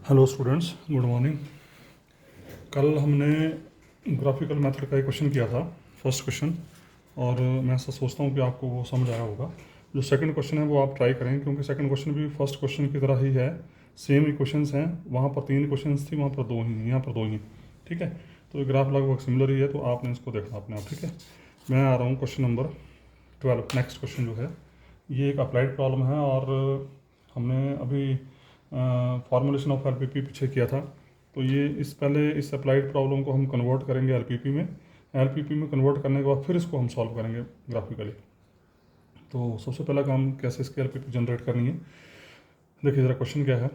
Hello students, good morning. कल हमने graphical method का एक क्वेश्चन किया था, फर्स्ट क्वेश्चन, और मैं ऐसा सोचता हूँ कि आपको वो समझ आया होगा। जो सेकंड क्वेश्चन है वो आप ट्राई करें, क्योंकि सेकंड क्वेश्चन भी फर्स्ट क्वेश्चन की तरह ही है, सेम इक्वेशंस हैं। वहाँ पर 3 क्वेश्चंस थी, वहाँ पर 2 ही हैं, यहाँ पर 2 ही हैं। ठीक है, तो ये ग्राफ लगभग सिमिलर ही है, तो आपने इसको देखना अपने आप। ठीक है, मैं आ रहा हूँ क्वेश्चन नंबर 12। नेक्स्ट क्वेश्चन जो है ये एक अप्लाइड प्रॉब्लम है, और हमने अभी फॉर्मुलेशन ऑफ एलपीपी पीछे किया था। तो ये इस अप्लाइड प्रॉब्लम को हम कन्वर्ट करेंगे एलपीपी में। एलपीपी में कन्वर्ट करने के बाद फिर इसको हम सॉल्व करेंगे ग्राफिकली। तो सबसे पहला काम कैसे इसकी एलपीपी जनरेट करनी है, देखिए ज़रा क्वेश्चन क्या है।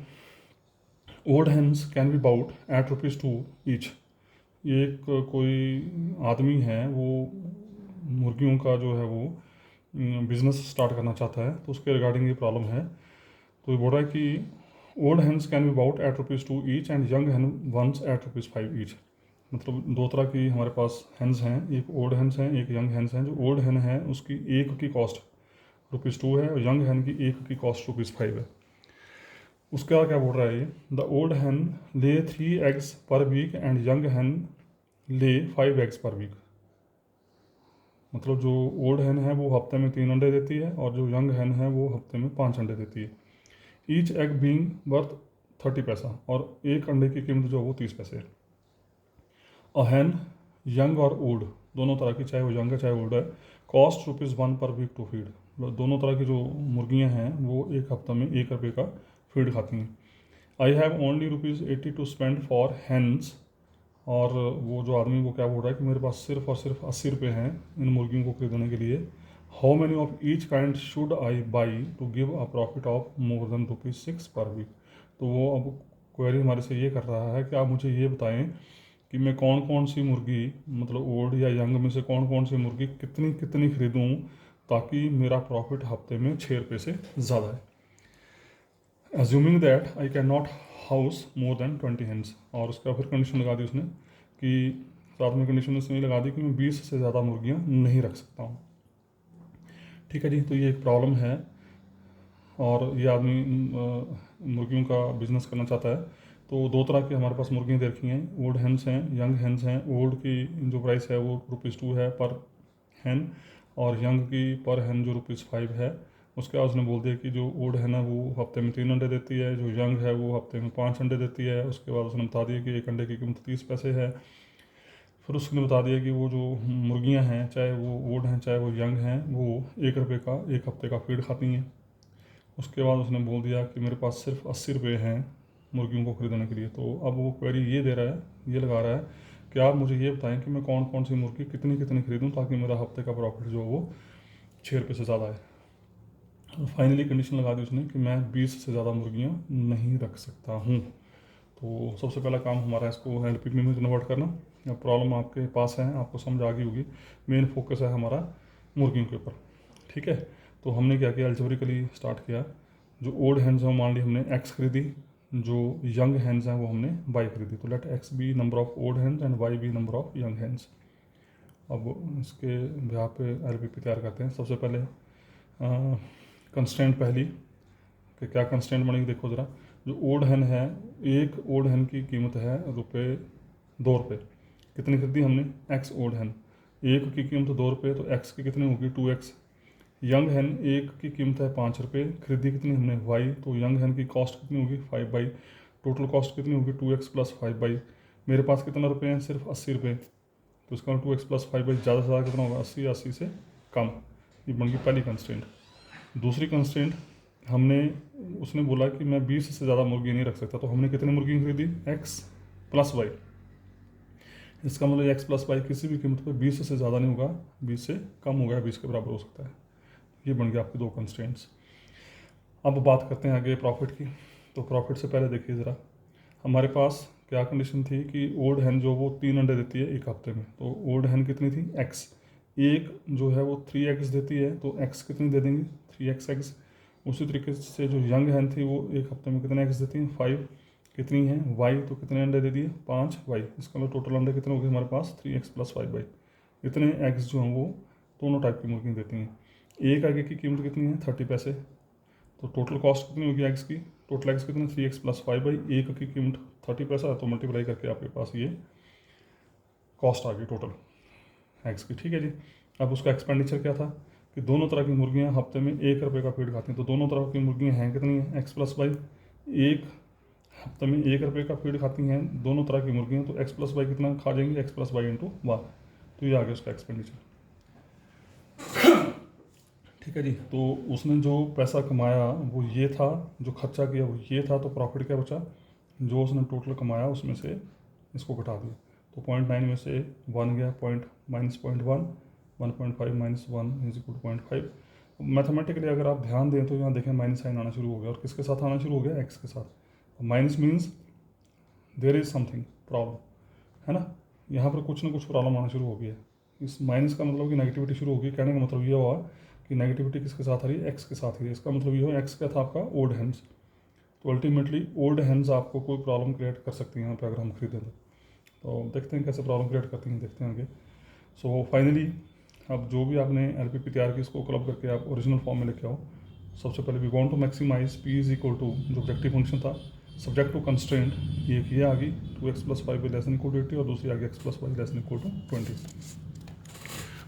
Old hens can be bought at ₹2 each. ये एक कोई आदमी है, वो मुर्गियों का जो है वो बिजनेस स्टार्ट करना चाहता है, तो उसके रिगार्डिंग ये प्रॉब्लम है। तो ये बोल रहा है कि old hens can be bought at ₹2 each and young hen ones at ₹5 each. मतलब 2 तरह की हमारे पास हैंस हैं, एक ओल्ड हैंस हैं, एक यंग हैंस हैं। जो ओल्ड हैन है उसकी एक की कॉस्ट ₹2 है, और यंग हैन की एक की कॉस्ट ₹5 है। उसके बाद क्या बोल रहा है ये, द ओल्ड हैन ले 3 एग्स पर वीक एंड यंग हैन ले 5 एग्स पर वीक। मतलब जो ओल्ड हैन है वो हफ्ते में 3 अंडे देती है, और जो यंग हैन है वो हफ्ते में 5 अंडे देती है। ईच एग बीइंग वर्थ 30 पैसा, और एक अंडे की कीमत जो है वो 30 पैसे है। अ हैन यंग और ओल्ड दोनों तरह की, चाहे वो यंग है चाहे ओल्ड है, कॉस्ट ₹1 पर वीक टू फीड। दोनों तरह की जो मुर्गियां हैं वो एक हफ्ते में ₹1 का फीड खाती हैं। I have only ₹80 to spend for hens. और वो जो आदमी वो क्या बोल रहा है कि मेरे पास सिर्फ और सिर्फ ₹80 हैं इन मुर्गियों को खरीदने के लिए। How many of each kind should I buy to give a profit of more than ₹6 per week. तो वो अब क्वेरी हमारे से ये कर रहा है कि आप मुझे ये बताएं कि मैं कौन कौन सी मुर्गी, मतलब ओल्ड या यंग में से कौन कौन सी मुर्गी कितनी कितनी खरीदूं ताकि मेरा प्रॉफिट हफ्ते में ₹6 से ज़्यादा है। Assuming that I can not house more than 20 hands. और उसका फिर कंडीशन लगा दी उसने कि साथ में कंडीशन उसने ये लगा दी कि मैं 20 से ज़्यादा मुर्गियाँ नहीं रख सकता हूँ। ठीक है जी, तो ये एक प्रॉब्लम है, और ये आदमी मुर्गियों का बिजनेस करना चाहता है। तो 2 तरह की हमारे पास मुर्गियाँ देखी हैं, ओल्ड हैंस हैं, यंग हैंस हैं। ओल्ड की जो प्राइस है वो ₹2 है पर हैन, और यंग की पर हैन जो ₹5 है। उसके बाद उसने बोल दिया कि जो ओल्ड हैन है वो हफ्ते में 3 अंडे देती है, जो यंग है वो हफ्ते में 5 अंडे देती है। उसके बाद उसने बता दिया कि एक अंडे की कीमत 30 पैसे है। फिर उसने बता दिया कि वो जो मुर्गियाँ हैं, चाहे वो ओल्ड हैं चाहे वो यंग हैं, वो ₹1 का एक हफ्ते का फीड खाती हैं। उसके बाद उसने बोल दिया कि मेरे पास सिर्फ ₹80 हैं मुर्गियों को ख़रीदने के लिए। तो अब वो क्वेरी ये दे रहा है, ये लगा रहा है कि आप मुझे ये बताएं कि मैं कौन कौन सी मुर्गी कितनी कितनी खरीदूं ताकि मेरा हफ्ते का प्रॉफिट जो है वो ₹6 से ज़्यादा है। फाइनली कंडीशन लगा दी उसने कि मैं 20 से ज़्यादा मुर्गियाँ नहीं रख सकता हूँ। तो सबसे पहला काम हमारा इसको एलपीपी में कन्वर्ट करना। अब प्रॉब्लम आपके पास है, आपको समझ आ गई होगी। मेन फोकस है हमारा मुर्गियों के ऊपर। ठीक है, तो हमने क्या किया, अल्जेब्रिकली स्टार्ट किया। जो ओल्ड हैंड्स हैं मान ली हमने एक्स खरीदी, जो यंग हैंड्स हैं वो हमने वाई खरीदी। तो let x be number of old hens and y be number of young hens. अब इसके यहाँ पे एलपीपी तैयार करते हैं। सबसे पहले कंस्टेंट पहली कि क्या कंस्टेंट बनेगी, देखो ज़रा। जो ओल्ड हैन है, एक ओल्ड हैन की कीमत है ₹2। कितनी खरीदी हमने, एक्स ओल्ड हैन। एक की कीमत ₹2, तो एक्स की कितनी होगी, 2x। यंग हैन एक की कीमत है ₹5, खरीदी कितनी हमने, वाई। तो यंग हैन की कॉस्ट कितनी होगी, 5/। टोटल कॉस्ट कितनी होगी, 2x प्लस 5/। मेरे पास कितना रुपये हैं, सिर्फ ₹80। तो इसका 2x प्लस 5/, ज़्यादा से ज़्यादा कितना होगा, 80, 80 से कम। ये बन गई पहली कंस्टेंट। दूसरी कंस्टेंट हमने, उसने बोला कि मैं 20 से ज़्यादा मुर्गी नहीं रख सकता, तो हमने कितनी मुर्गी खरीदी, x प्लस वाई। इसका मतलब x प्लस वाई किसी भी कीमत पर 20 से ज़्यादा नहीं होगा, 20 से कम होगा, 20 के बराबर हो सकता है। ये बन गया आपके 2 कंस्टेंट्स। अब बात करते हैं आगे प्रॉफिट की। तो प्रॉफिट से पहले देखिए ज़रा, हमारे पास क्या कंडीशन थी कि ओल्ड हैन जो वो 3 अंडे देती है एक हफ्ते में। तो ओल्ड हैन कितनी थी, x। एक जो है वो 3 एग्स देती है, तो x कितनी दे देंगे, 3x एग्स। उसी तरीके से जो यंग हैन थी वो एक हफ्ते में कितने एग्स देती हैं, 5। कितनी है y, तो कितने अंडे दे दिए, 5y। इसका मतलब टोटल अंडे कितने हो गए हमारे पास, 3x प्लस 5y। इतने एग्स जो हैं वो दोनों टाइप की मुर्गियाँ देती हैं। एक एग की कीमत कितनी है, 30 पैसे। तो टोटल कॉस्ट कितनी होगी एक्स की, टोटल एक्स कितनी 3x + 5/, एक की कीमत 30 पैसा, तो मल्टीप्लाई करके आपके पास ये कॉस्ट आ गई टोटल एक्स की। ठीक है जी। अब उसका एक्सपेंडिचर क्या था कि दोनों तरह की मुर्गियाँ हफ्ते में 1 रुपये का फीड खाती हैं, तो दोनों तरह की मुर्गियाँ हैं कितनी है x + y, एक हफ्ते में 1 रुपये का फीड खाती हैं दोनों तरह की मुर्गियाँ, तो x + y कितना खा जाएंगी, x + y × 1, तो ये आ गया उसका एक्सपेंडिचर। ठीक है जी। तो उसने जो पैसा कमाया वो ये था, जो खर्चा किया वो ये था, तो प्रॉफिट क्या बचा, जो उसने टोटल कमाया उसमें से इसको घटा दिया, तो 0.9 में से 1 गया, -0.1, 1.5 - 1 = 0.5। मैथमेटिकली अगर आप ध्यान दें तो यहाँ देखें माइनस साइन आना शुरू हो गया, और किसके साथ आना शुरू हो गया, एक्स के साथ। Minus means there is something problem, है ना, यहाँ पर कुछ ना कुछ प्रॉब्लम आना शुरू हो गया। इस माइनस का मतलब कि नेगेटिविटी शुरू होगी, कहने का मतलब ये हुआ कि नेगेटिविटी किसके साथ आ रही है, एक्स के साथ आ रही है। इसका मतलब ये हो एक्स क्या था आपका, ओल्ड हैंड्स, तो अल्टीमेटली ओल्ड हैंड्स आपको कोई प्रॉब्लम क्रिएट कर सकती हैं यहाँ पे अगर हम खरीदें तो देखते हैं कैसे प्रॉब्लम क्रिएट करती हैं, देखते हैं आगे। सो फाइनली अब जो भी आपने LPP तैयार की इसको क्लब करके आप ओरिजिनल फॉर्म में लेके आओ। सबसे पहले we want to maximize P = जो ऑब्जेक्टिव फंक्शन था सब्जेक्ट टू कंस्ट्रेंट, एक ये आ गई 2x + 5 <= 80 और दूसरी आ गई x + y <= 20।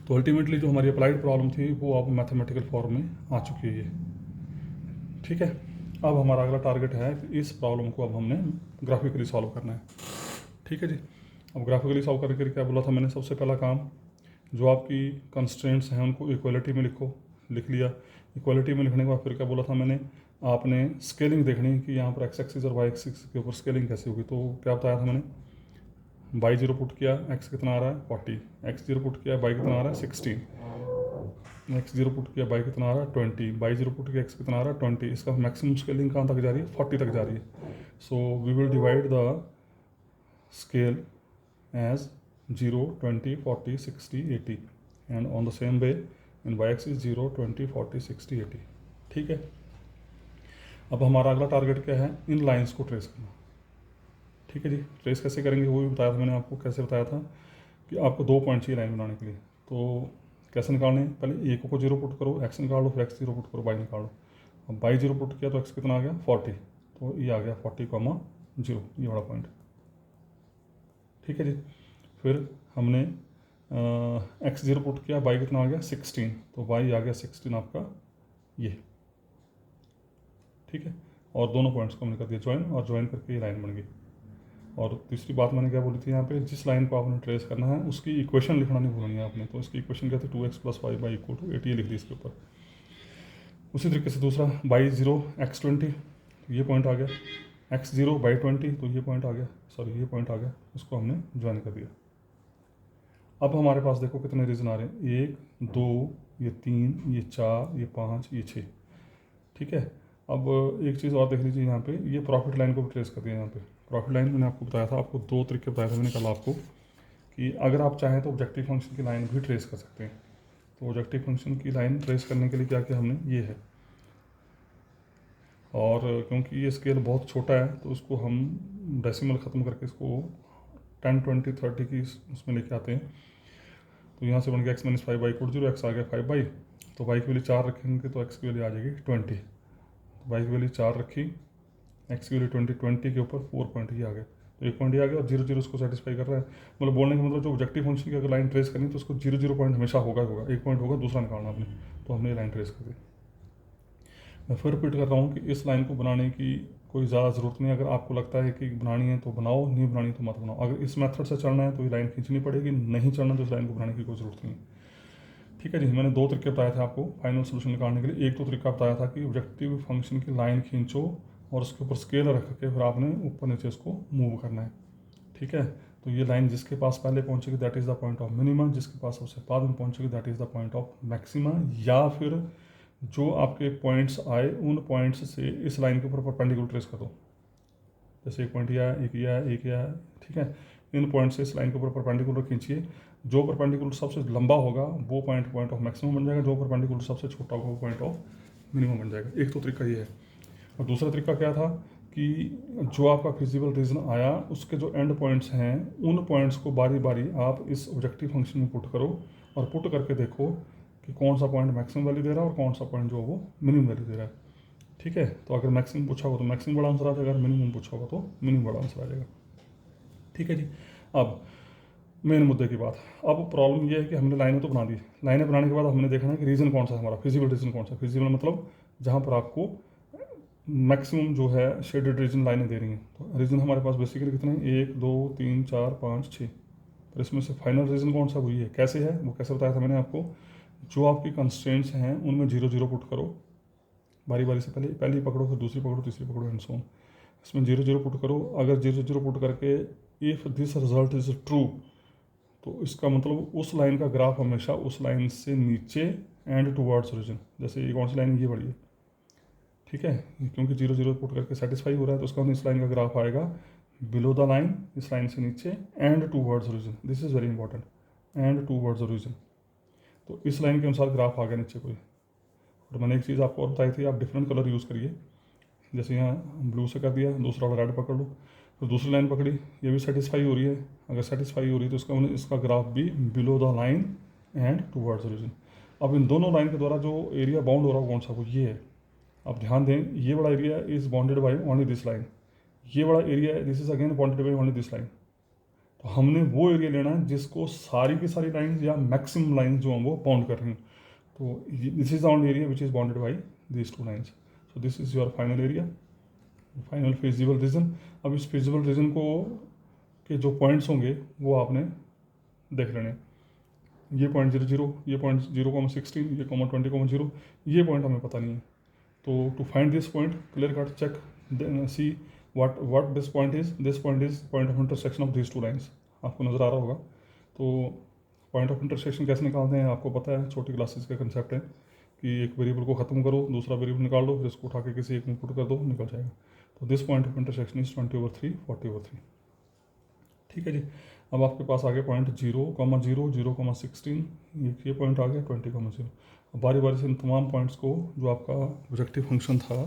तो अल्टीमेटली जो हमारी अप्लाइड प्रॉब्लम थी वो अब मैथमेटिकल फॉर्म में आ चुकी है ये। ठीक है। अब हमारा अगला टारगेट है कि इस प्रॉब्लम को अब हमने ग्राफिकली सॉल्व करना है। ठीक है जी। अब ग्राफिकली सॉल्व करके क्या बोला था मैंने, सबसे पहला काम जो आपकी कंस्ट्रेंट्स हैं उनको इक्वलिटी में लिख लिया। इक्वलिटी में लिखने के बाद फिर क्या बोला था मैंने, आपने स्केलिंग देखनी कि यहाँ पर x एक्सिस और y एक्सिस के ऊपर स्केलिंग कैसे होगी। तो क्या बताया था मैंने, y0 पुट किया, x कितना आ रहा है 40, x0 पुट किया, y कितना आ रहा है 16, x0 पुट किया, y कितना आ रहा है 20, y0 पुट किया, x कितना आ रहा है 20। इसका मैक्सिमम स्केलिंग कहाँ तक जा रही है, 40 तक जा रही है। So we will divide the scale as 0, 20, 40, 60, 80 and on the same way in y-axis 0, 20, 40, 60, 80। ठीक है। अब हमारा अगला टारगेट क्या है, इन लाइंस को ट्रेस करना। ठीक है जी। ट्रेस कैसे करेंगे वो भी बताया था मैंने आपको, कैसे बताया था कि आपको 2 पॉइंट चाहिए लाइन बनाने के लिए। तो कैसे निकालने, पहले एक को 0 पुट करो, x निकाल लो, फिर x0 पुट करो, y निकाल लो। अब y0 पुट किया तो x कितना आ गया 40, तो ये आ गया 40,0, ये बड़ा पॉइंट। ठीक है जी। फिर हमने x0 पुट किया, y कितना आ गया 16, तो y आ गया 16 आपका ये। ठीक है। और दोनों पॉइंट्स को हमने कर दिया ज्वाइन, और ज्वाइन करके ये लाइन बन गई। और तीसरी बात मैंने क्या बोली थी यहाँ पे, जिस लाइन को आपने ट्रेस करना है उसकी इक्वेशन लिखना नहीं भूलनी है आपने। तो इसकी इक्वेशन क्या थी, 2x + 5y = 80 लिख दी इसके ऊपर। उसी तरीके से दूसरा y0 x20, तो ये पॉइंट आ गया, x0 y20, तो ये पॉइंट आ गया, सॉरी ये पॉइंट आ गया, इसको हमने ज्वाइन कर दिया। अब हमारे पास देखो कितने रीजन आ रहे हैं, 1, 2, ये 3, ये 4, ये 5, ये 6। ठीक है। अब एक चीज़ और देख लीजिए यहाँ पे, ये प्रॉफिट लाइन को भी ट्रेस कर दिया। यहाँ पे प्रॉफिट लाइन मैंने आपको बताया था, आपको 2 तरीके बताए थे मैंने कल आपको, कि अगर आप चाहें तो ऑब्जेक्टिव फंक्शन की लाइन भी ट्रेस कर सकते हैं। तो ऑब्जेक्टिव फंक्शन की लाइन ट्रेस करने के लिए क्या किया हमने, ये है, और क्योंकि ये स्केल बहुत छोटा है तो उसको हम डेसिमल ख़त्म करके इसको 10, 20, 30 की उसमें लेके आते हैं। तो यहाँ से बन गया x - 5y = 0, x आ गया 5y, तो y की वैल्यू 4 रखेंगे तो x की वैल्यू आ जाएगी 20, तो y की वैल्यू 4 रखी, x की वैल्यू 20, 20 के ऊपर 4 पॉइंट ये आ गया, तो 1 पॉइंट ये आ गया, और 0, 0 उसको सेटिस्फाई कर रहा है। मतलब बोलने का मतलब जो ऑब्जेक्टिव फंक्शन की अगर लाइन ट्रेस करनी तो उसको 0, 0 पॉइंट हमेशा होगा, 1 पॉइंट होगा, दूसरा निकालना आपने, तो हमने लाइन ट्रेस कर दी। मैं फिर रिपीट कर रहा हूँ कि इस लाइन को बनाने की कोई ज़्यादा ज़रूरत नहीं। अगर आपको लगता है कि बनानी है तो बनाओ, नहीं बनानी तो मत बनाओ। अगर इस मेथड से चलना है तो ये लाइन खींचनी पड़ेगी, नहीं चलना तो इस लाइन को बनाने की कोई ज़रूरत नहीं। ठीक है जी। मैंने 2 तरीके बताए थे आपको फाइनल सोल्यूशन निकालने के लिए। एक तो तरीका बताया था कि ऑब्जेक्टिव फंक्शन की लाइन खींचो और उसके ऊपर स्केल रख के फिर आपने ऊपर नीचे इसको मूव करना है। ठीक है। तो ये लाइन जिसके पास पहले पहुंचेगी that is the point of minima, जिसके पास सबसे बाद में पहुंचेगी that is the point of maxima, या फिर जो आपके पॉइंट्स आए उन पॉइंट्स से इस लाइन के ऊपर परपेंडिकुलर ट्रेस कर दो। जैसे एक पॉइंट यह है, एक यह है, एक यह है। ठीक है। इन पॉइंट से इस लाइन के ऊपर परपेंडिकुलर खींचिए, जो परपेंडिकुलर सबसे लंबा होगा वो पॉइंट ऑफ मैक्सिमम बन जाएगा, जो परपेंडिकुलर सबसे छोटा होगा वो पॉइंट ऑफ मिनिमम बन जाएगा। एक तो तरीका ये है। और दूसरा तरीका क्या था कि जो आपका फिजिबल रीजन आया उसके जो एंड पॉइंट्स हैं उन पॉइंट्स को बारी बारी आप इस ऑब्जेक्टिव फंक्शन में पुट करो, और पुट करके देखो कि कौन सा पॉइंट मैक्सिमम वैल्यू दे रहा है और कौन सा पॉइंट जो वो मिनिमम वैल्यू दे रहा है। ठीक है। तो अगर मैक्सिमम पूछा होगा तो मैक्सिमम बड़ा आंसर आ जाएगा, अगर मिनिमम पूछा होगा तो मिनिमम बड़ा आंसर आ जाएगा। ठीक है जी। अब मेन मुद्दे की बात, अब प्रॉब्लम ये है कि हमने लाइनें तो बना दी, लाइनें बनाने के बाद हमने देखना है कि रीजन कौन सा है हमारा, फिजिबल रीजन कौन सा। फिजिबल मतलब जहाँ पर आपको मैक्सिमम जो है शेडेड रीजन लाइनें दे रही हैं। तो रीजन हमारे पास बेसिकली कितने हैं, 1 2 3 4 5 6। पर इसमें से फाइनल रीजन कौन सा, वही है। कैसे है वो, कैसे बताया था मैंने आपको, जो आपकी कंस्ट्रेंट्स हैं उनमें 0 0 पुट करो, बारी बारी से पहली पकड़ो, फिर दूसरी पकड़ो, तीसरी पकड़ो, एंड सो ऑन। इसमें 0 0 पुट करो। अगर 0 0 पुट करके if this result is true, तो इसका मतलब उस लाइन का ग्राफ हमेशा उस लाइन से नीचे एंड टूवर्ड्स ओरिजिन। जैसे ये कौन सी लाइन, ये बड़ी है, ठीक है, क्योंकि 0 0 पुट करके सेटिस्फाई हो रहा है, तो उसका मतलब इस लाइन का ग्राफ आएगा बिलो द लाइन, इस लाइन से नीचे, and towards origin. This is very important, and towards origin. तो इस लाइन के अनुसार ग्राफ आ गया नीचे कोई। और मैंने एक चीज़ आपको और बताई थी, आप डिफरेंट कलर यूज़ करिए। जैसे यहाँ ब्लू से कर दिया, दूसरा वाला रेड पकड़ लो, फिर दूसरी लाइन पकड़ी, ये भी सेटिस्फाई हो रही है। अगर सेटिस्फाई हो रही है तो इसका इसका ग्राफ भी below the line and towards origin. अब इन दोनों लाइन के द्वारा जो एरिया बाउंड हो रहा है कौन सा, वो ये है। अब ध्यान दें, ये बड़ा area is bounded by only this line, ये बड़ा area this is again bounded by only this line. तो हमने वो एरिया लेना है जिसको सारी की सारी लाइन या मैक्सिमम लाइन जो हैं वो बाउंड कर रही हैं। तो this is the only area which is bounded by this two lines. So this is your final area, final feasible region. अब इस फिजिबल रीजन को के जो पॉइंट्स होंगे वो आपने देख लेने। ये पॉइंट 0 0, ये पॉइंट 0,16, ये 20,0, ये पॉइंट हमें पता नहीं है। तो to find this point, clear cut check, see what this point is point of intersection of these two lines। आपको नज़र आ रहा होगा। तो पॉइंट ऑफ इंटरसेक्शन कैसे निकालते हैं आपको पता है, छोटी क्लासेस का कंसेप्ट है कि एक वेरिएबल को ख़त्म करो, दूसरा वेरिएबल निकाल लो, फिर इसको उठा के किसी एक में पुट कर दो, निकल जाएगा। तो this point of intersection is 20/3 40/3। ठीक है जी। अब आपके पास आ गया पॉइंट 0,0 0,16, ये पॉइंट आ गया 20,0। बारी बारी से इन तमाम पॉइंट्स को जो आपका ऑब्जेक्टिव फंक्शन था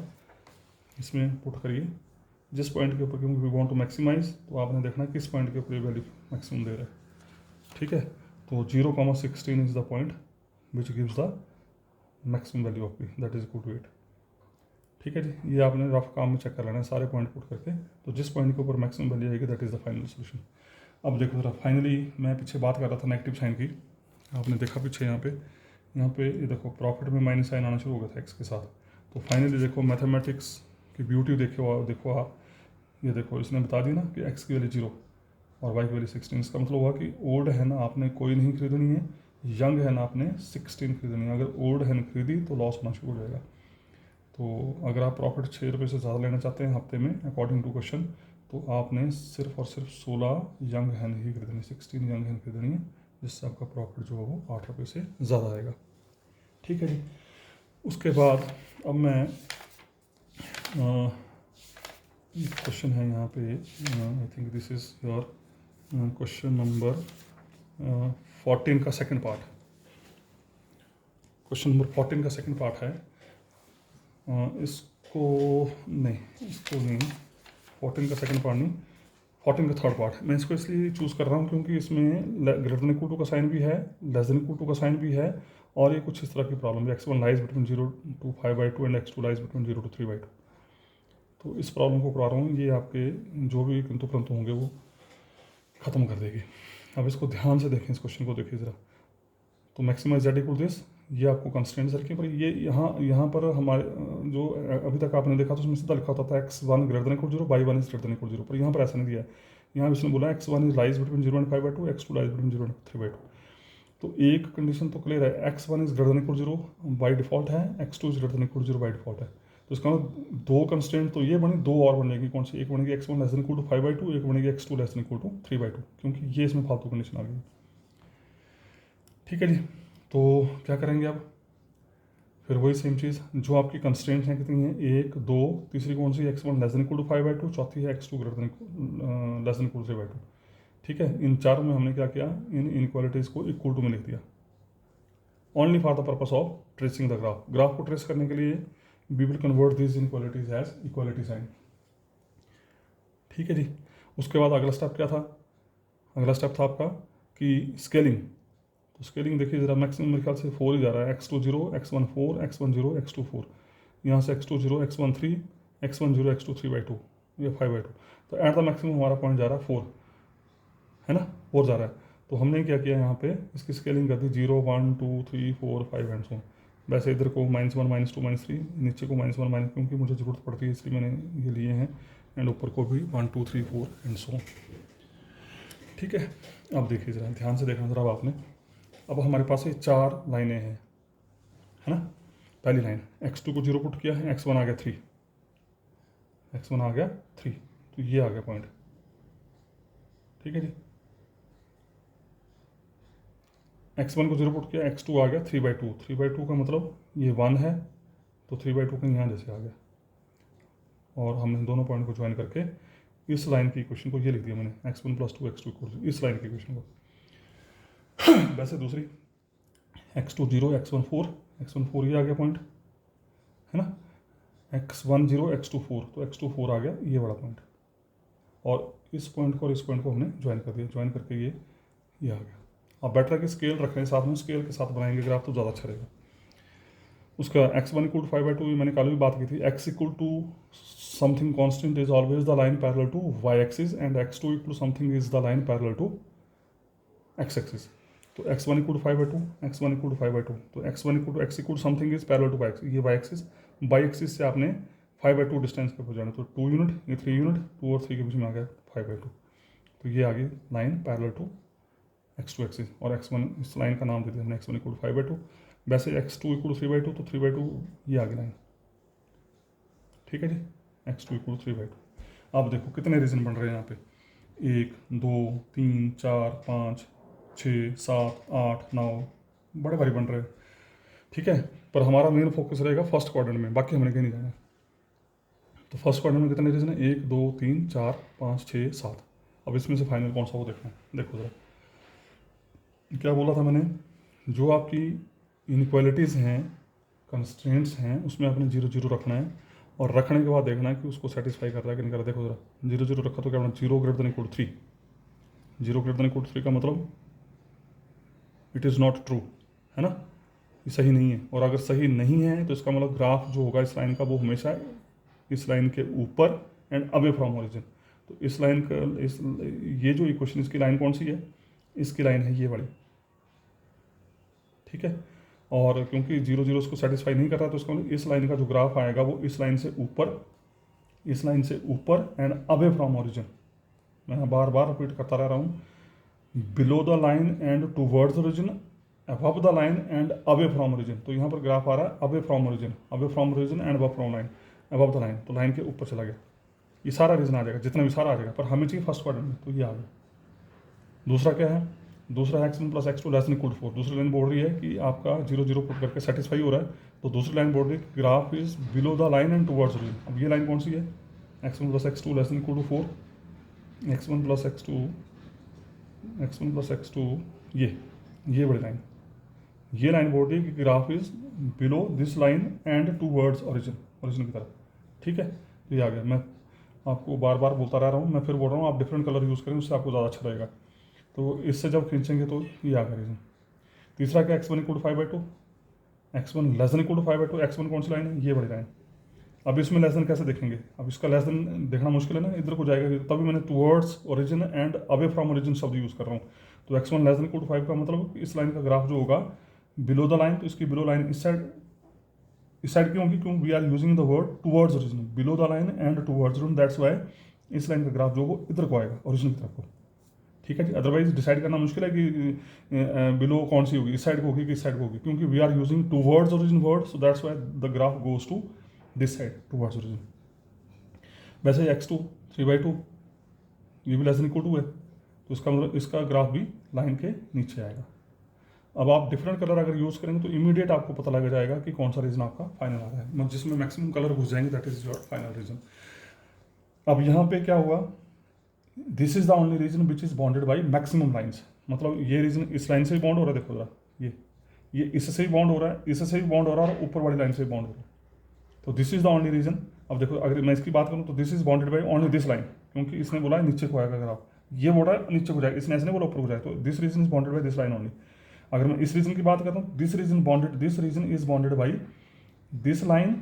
इसमें पुट करिए। जिस पॉइंट के ऊपर क्योंकि वी वांट टू मैक्सिमाइज, तो आपने देखना किस पॉइंट के ऊपर ये वैल्यू मैक्सिमम दे रहा है। ठीक है। तो 0,16 is the point which gives the maximum value of P, that is equal to 8। ठीक है जी। ये आपने रफ काम में चेक कर लेना है सारे पॉइंट पुट करके। तो जिस पॉइंट के ऊपर मैक्सिमम वैल्यू आएगी that is the final solution. अब देखो जरा, फाइनली मैं पीछे बात कर रहा था नेगेटिव साइन की, आपने देखा पीछे यहाँ पे ये देखो प्रॉफिट में माइनस साइन आना शुरू हो गया था एक्स के साथ। तो फाइनली देखो मैथमेटिक्स की ब्यूटी देखो आप, ये देखो इसने बता दी ना कि एक्स की वैल्यू 0 और वाई की वैल्यू 16। इसका मतलब हुआ कि ओल्ड है ना आपने कोई नहीं खरीदनी है, यंग है ना आपने 16 खरीदनी है। अगर ओल्ड है खरीदी तो लॉस होना शुरू हो जाएगा। तो अगर आप प्रॉफिट 6 रुपये से ज़्यादा लेना चाहते हैं हफ्ते में अकॉर्डिंग टू क्वेश्चन, तो आपने सिर्फ और सिर्फ 16 यंग हैन ही खरीदनी, 16 यंग हैन खरीदनी है, जिससे आपका प्रॉफिट जो है वो 8 रुपये से ज़्यादा आएगा। ठीक है जी। उसके बाद अब मैं क्वेश्चन है यहाँ पे, I think this is your question number 14 का सेकंड पार्ट। क्वेश्चन नंबर 14 का सेकंड पार्ट है। इसको नहीं 14 का सेकंड पार्ट नहीं, 14 का थर्ड पार्ट। मैं इसको इसलिए चूज़ कर रहा हूँ क्योंकि इसमें ग्रेटर देन इक्वल टू का साइन भी है, लेस देन इक्वल टू का साइन भी है, और ये कुछ इस तरह की प्रॉब्लम है, x1 lies between 0 to 5/2 and x2 lies between 0 to 3/2। तो इस प्रॉब्लम को करा रहा हूँ, ये आपके जो भी किंतु परंतु होंगे वो ख़त्म कर देगी। अब इसको ध्यान से देखें, इस क्वेश्चन को देखिए ज़रा। तो मैक्सिमाइज जेड इक्वल दिस, ये आपको कंस्टेंट रखिए, पर ये यहाँ पर हमारे जो अभी तक आपने देखा तो उसमें सीधा लिखा होता था x1 greater than equal 0, y1 is greater than equal 0, पर यहाँ पर ऐसा नहीं दिया है। यहाँ इसने बोला x1 is lies between 0 and 5/2, x2 lies between 0 and 3/2। तो एक कंडीशन तो क्लियर है, x1 is greater than equal 0 by default है, x2 is greater than equal 0 by default है। तो इसका दो कंस्टेंट तो ये बनी, दो और बन जाएगी। कौन सी, एक बनेगी x1 less than equal to 5/2, एक बनेगी x2 less than equal to 3/2, क्योंकि ये इसमें फालतू कंडीशन आ गई। ठीक है जी। तो क्या करेंगे अब, फिर वही सेम चीज़, जो आपकी कंस्टेंट्स हैं कितनी हैं, 1 2, तीसरी कौन सी, x1 less than equal to 5/2, चौथी है x2 greater than less than equal to 3/2। ठीक है। इन चारों में हमने क्या किया, इन इनक्वालिटीज़ को इक्वल टू में लिख दिया, only for the purpose of tracing the graph. Graph को ट्रेस करने के लिए we will convert this inequalities as equality sign. ठीक है जी। उसके बाद अगला स्टेप क्या था, अगला स्टेप था आपका कि स्केलिंग। तो स्केलिंग देखिए ज़रा, मैक्सिमम मेरे ख्याल से 4 ही जा रहा है, x2 0, x1 4, x1 0, x2 4। यहाँ से x2 0, x1 3, x1 0, x2 3/2, ये 5/2। तो एट द मैक्सिमम हमारा पॉइंट जा रहा है 4, है ना, 4 जा रहा है। तो हमने क्या किया यहाँ पे इसकी स्केलिंग कर दी 0 1 2 3 4 5 एंड सो। वैसे इधर को -1 -2 -3, नीचे को -1 क्योंकि मुझे ज़रूरत पड़ती है इसलिए मैंने ये लिए हैं, एंड ऊपर को भी 1 2 3 4 एंड सो। ठीक है, अब देखिए ज़रा ध्यान से देखना ज़रा अब आपने। अब हमारे पास ये 4 लाइनें हैं, है ना। पहली लाइन x2 को 0 पुट किया है, x1 आ गया 3, x1 आ गया 3, तो ये आ गया पॉइंट। ठीक है जी, x1 को 0 पुट किया, x2 आ गया 3/2, 3/2 का मतलब ये 1 है, तो 3/2 का यहाँ जैसे आ गया। और हमने दोनों पॉइंट को ज्वाइन करके इस लाइन की इक्वेशन को ये लिख दिया मैंने, x1 + 2 x2 = इस लाइन की इक्वेशन को। वैसे दूसरी x2 0, x1 4, x1 4 ये आ गया पॉइंट, है ना। x1 0, x2 4, तो x2 4 आ गया ये बड़ा पॉइंट। और इस पॉइंट को और इस पॉइंट को हमने ज्वाइन कर दिया, ज्वाइन करके ये आ गया। अब बेटर कि स्केल रख रहे हैं साथ में, स्केल के साथ बनाएंगे ग्राफ तो ज़्यादा अच्छा रहेगा। उसका x1 = 5/2 मैंने कल भी बात की थी। x = something constant is always the line parallel to y axis, and x2 = something is the line parallel to x axis. तो x1 = 5/2, x1 = 5/2, तो x something is parallel to y axis, ये y axis से आपने 5/2 distance पे पहुँचाना, तो 2 unit, ये 3 unit, 2 और 3 के बीच में आ गया 5/2, तो ये आ गई line parallel to x2 axis. और x1 इस लाइन का नाम दे दिया हमने, x1 = 5/2। वैसे x2 = 3/2, तो 3/2 ये आ गई लाइन। ठीक है जी, x2 = 3/2। अब देखो कितने रीजन बन रहे हैं यहाँ पे, 1 2 3 4 5 6 7 8 9, बड़े भारी बन रहे हैं। ठीक है, पर हमारा मेन फोकस रहेगा फर्स्ट क्वाड्रेंट में, बाकी हमने कहीं नहीं जाना। तो फर्स्ट क्वाड्रेंट में कितने रीजन है, 1 2 3 4 5 6 7। अब इसमें से फाइनल कौन सा वो देखना है। देखो जरा क्या बोला था मैंने, जो आपकी इनइक्वालिटीज़ हैं, कंस्ट्रेंट्स हैं, उसमें आपने 0 0 रखना है, और रखने के बाद देखना है कि उसको सेटिस्फाई कर रहा है कि नहीं कर रहा है। देखो जरा 0 0 रखा तो क्या बना, 0 > 3, 0 > 3 का मतलब इट इज़ नॉट ट्रू, है ना, ये सही नहीं है। और अगर सही नहीं है तो इसका मतलब ग्राफ जो होगा इस लाइन का वो हमेशा इस लाइन के ऊपर एंड अवे फ्रॉम ओरिजिन। तो इस लाइन का ये जो इक्वेशन, इसकी लाइन कौन सी है, इसकी लाइन है ये वाली। ठीक है, और क्योंकि 0 0 इसको सेटिस्फाई नहीं कर रहा, तो इसका मतलब इस लाइन का जो ग्राफ आएगा वो इस लाइन से ऊपर एंड अवे फ्रॉम ओरिजिन। मैं बार बार रिपीट करता रह रहा हूँ, below the line and towards origin, above the line and away from origin. तो यहाँ पर ग्राफ आ रहा है away from origin and above from line, above the line, तो लाइन के ऊपर चला गया। ये सारा रीजन आ जाएगा, जितना भी सारा आ जाएगा, पर हमें चाहिए फर्स्ट क्वाड्रेंट में, तो ये आ गया। दूसरा क्या है, दूसरा x1 + x2 ≤ 4। दूसरी लाइन बोल रही है कि आपका 0 0 पुट करके सेटिस्फाई हो रहा है, तो दूसरी लाइन बोल रही है graph is below the line and towards origin. अब ये लाइन कौन सी है, x1 + x2 ≤ 4, x1 + x2 ये बड़ी लाइन, ये लाइन बोल रही है कि graph is below this line and towards origin की तरफ। ठीक है, तो ये आ गया। मैं आपको बार बार बोलता रह रहा हूँ, मैं फिर बोल रहा हूँ, आप डिफरेंट कलर यूज़ करें, उससे आपको ज़्यादा अच्छा रहेगा। तो इससे जब खींचेंगे तो ये आ गया रीजन। तीसरा क्या, x1 = 5/2, x1 ≤ 5/2, x1 कौन सी लाइन है, ये बड़ी लाइन। अब इसमें लेस देन कैसे देखेंगे, अब इसका लेस देन देखना मुश्किल है ना, इधर को जाएगा, तभी मैंने towards origin and away from origin शब्द यूज़ कर रहा हूँ। तो x1 <= 5 का मतलब इस लाइन का ग्राफ जो होगा बिलो द लाइन, तो इसकी बिलो लाइन इस साइड क्यों होगी, क्यों we are using the word towards origin, below the line and towards origin, that's why इस लाइन का ग्राफ जो वो इधर को आएगा, ओरिजिन की तरफ को। ठीक है जी, अदरवाइज डिसाइड करना मुश्किल है कि बिलो कौन सी होगी, इस साइड को होगी कि इस साइड को होगी, क्योंकि we are using towards origin word, so that's why the graph goes to this side, towards origin. वैसे x2 3/2 ये भी <= है, तो इसका मतलब इसका ग्राफ भी लाइन के नीचे आएगा। अब आप डिफरेंट कलर अगर यूज़ करेंगे तो इमीडिएट आपको पता लग जाएगा कि कौन सा रीजन आपका फाइनल आ रहा है, जिसमें मैक्सिमम कलर घुस जाएंगे, that is your final region. अब यहाँ पे क्या हुआ, this is the only region which is bounded by maximum lines. मतलब ये रीजन इस लाइन से ही बॉन्ड हो रहा है, देखो जरा ये इससे ही बॉन्ड हो रहा है, इससे ही बॉन्ड हो रहा है, और ऊपर वाली लाइन से ही बॉन्ड हो रहा है। तो this is the only region. अब देखो अगर मैं इसकी बात करूँ तो this is bounded by only this line, क्योंकि इसने बोला है नीचे को आएगा ग्राफ, ये बोल रहा है नीचे को जाएगा, इसने ऐसे नहीं बोला ऊपर को जाए, तो this region is bounded by this line only. अगर मैं इस रीजन की बात करता हूँ, this region is bounded by this line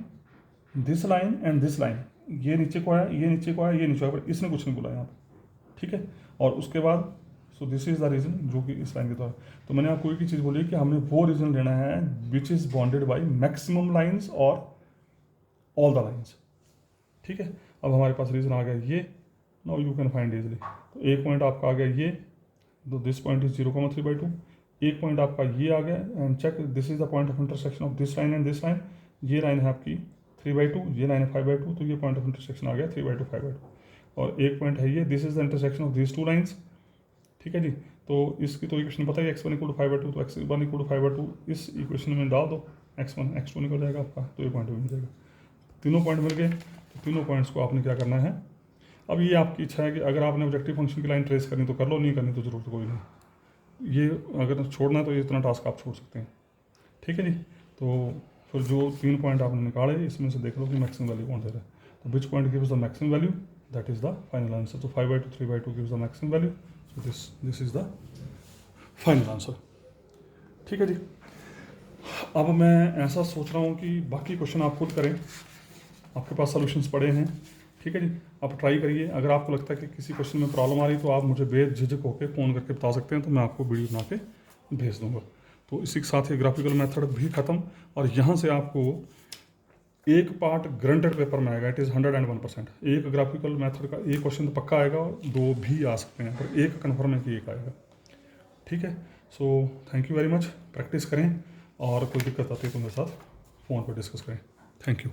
this line and this line, ये नीचे को आया, ये नीचे को आया, ये नीचे आया, पर इसने कुछ नहीं बोला यहाँ पे, ठीक है। और उसके बाद so this is the region, जो कि इस लाइन के द्वारा। तो मैंने आपको एक ही चीज़ बोली कि हमने वो रीजन लेना है which is bonded by maximum lines और ऑल द लाइन्स, ठीक है। अब हमारे पास रीजन आ गया ये, now you can find easily. तो एक पॉइंट आपका आ गया ये, तो दिस पॉइंट इज 0,3/2। एक पॉइंट आपका ये आ गया, and check this is the point of intersection of this line and this line. ये लाइन है आपकी 3/2, ये लाइन है 5/2, तो ये पॉइंट ऑफ इंटरसेक्शन आ गया 3/2 5/2। और एक पॉइंट है ये, this is the intersection of this two lines, ठीक है जी। तो इसकी तो इक्वेशन पता है x1 = 5/2, तो x1 = 5/2 इस इक्वेशन में डाल दो, x1 x2 निकल जाएगा आपका, तो ये पॉइंट भी मिल जाएगा। तीनों पॉइंट मिल गए, तो तीनों पॉइंट्स को आपने क्या करना है, अब ये आपकी इच्छा है कि अगर आपने ऑब्जेक्टिव फंक्शन की लाइन ट्रेस करनी तो कर लो, नहीं करनी तो जरूरत कोई नहीं। ये अगर छोड़ना है तो ये इतना टास्क आप छोड़ सकते हैं, ठीक है जी। तो फिर जो 3 पॉइंट आपने निकाले इसमें से देख लो कि मैक्सिमम वैल्यू कौन दे रहा है। तो which point gives the maximum value, that is the final answer. तो 5/2 3/2 gives the maximum value, so this is the final answer, ठीक है जी। अब मैं ऐसा सोच रहा हूँ कि बाकी क्वेश्चन आप खुद करें, आपके पास सॉल्यूशंस पड़े हैं, ठीक है जी। आप ट्राई करिए, अगर आपको लगता है कि किसी क्वेश्चन में प्रॉब्लम आ रही तो आप मुझे बेझिझक होकर फ़ोन करके बता सकते हैं, तो मैं आपको वीडियो बना के भेज दूँगा। तो इसी के साथ ही ग्राफिकल मेथड भी ख़त्म, और यहाँ से आपको एक पार्ट ग्रंटेड पेपर में आएगा, इट इज़ 101%। एक ग्राफिकल मेथड का एक क्वेश्चन तो पक्का आएगा, 2 भी आ सकते हैं, पर एक कन्फर्म है कि एक आएगा, ठीक है। So thank you very much, practice करें, और कोई दिक्कत आती है तो मेरे साथ फ़ोन पर डिस्कस करें। Thank you.